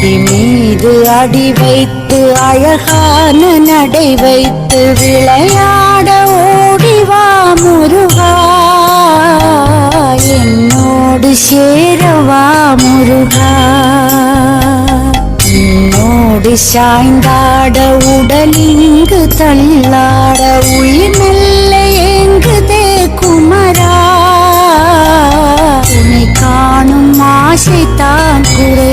மீது அடி வைத்து அழகான நடை வைத்து விளையாட ஓடிவா முருகா, என்னோடு சேரவா முருகா. என்னோடு சாய்ந்தாட உடலிங்கு தள்ளாட உயிர் மெல்ல ஏங்குதே குமரா, உன்னை காணும் ஆசைத்தான் குறை